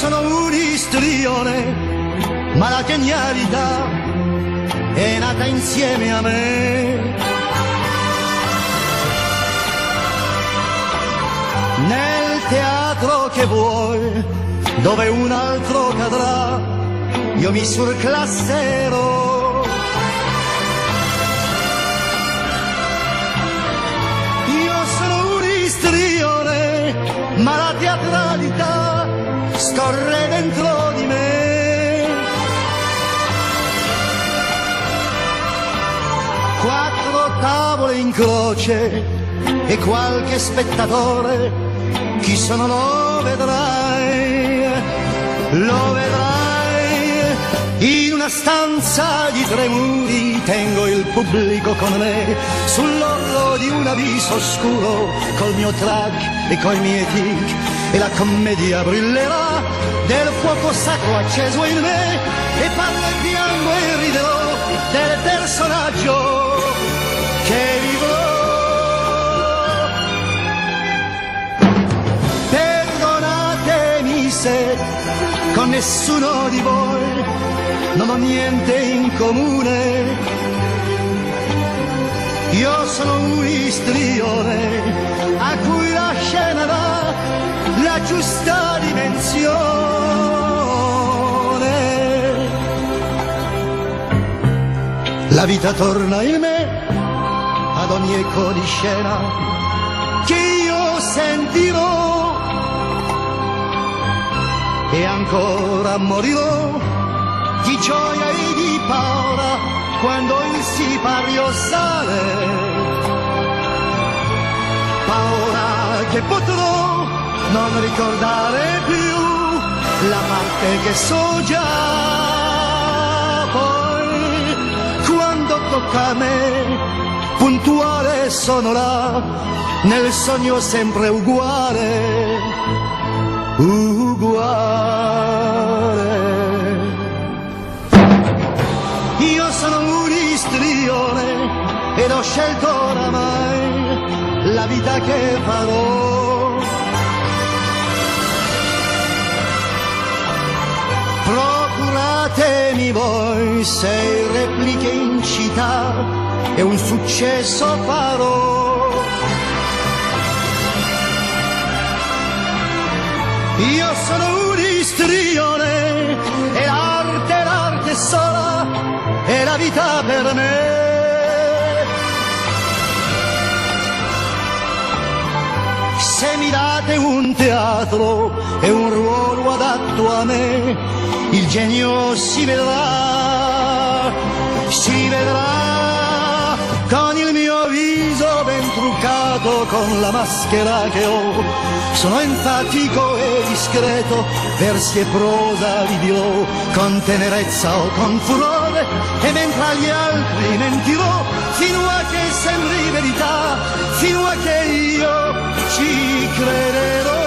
sono un istrione, ma la genialità è nata insieme a me. Nel teatro che vuoi, dove un altro cadrà, io mi surclasserò. Io sono un istrione, ma la teatralità scorre dentro di me. 4 tavole in croce e qualche spettatore, chi sono lo vedrai, lo vedrai. In una stanza di 3 muri tengo il pubblico con me, sull'orlo di un abisso oscuro, col mio track e coi miei tic, e la commedia brillerà del fuoco sacro acceso in me, e parlo e piango e riderò del personaggio che vivrò. Perdonatemi se con nessuno di voi non ho niente in comune. Io sono un istrione a cui la scena dà la giusta dimensione. La vita torna in me ad ogni eco di scena che io sentirò, e ancora morirò di gioia e di paura quando il sipario sale. Paura che potrò non ricordare più la parte che so già. Poi quando tocca a me, puntuale sono là, nel sogno sempre uguale, uguale. Io sono un istrione ed ho scelto oramai la vita che farò. Procuratemi voi 6 repliche in città e un successo farò. Io sono un istrione e l'arte sola è la vita per me. Se mi date un teatro e un ruolo adatto a me, il genio si vedrà con il mio viso ben truccato, con la maschera che ho. Sono enfatico e discreto, versi e prosa vi dirò, con tenerezza o con furore, e mentre agli altri mentirò, fino a che sembri verità, fino a che io ci crederò.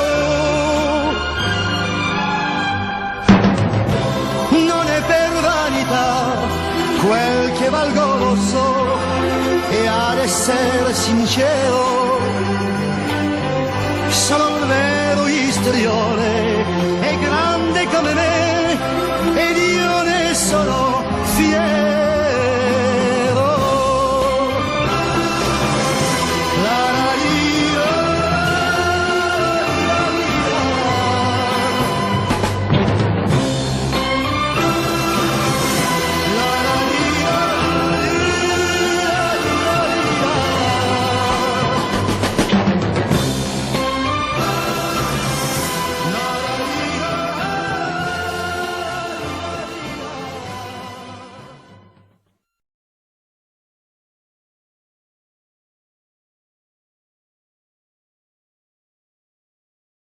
Non è per vanità, quel che valgo lo so, e ad essere sincero sono un vero istrione, è grande come me ed io ne sono fiero.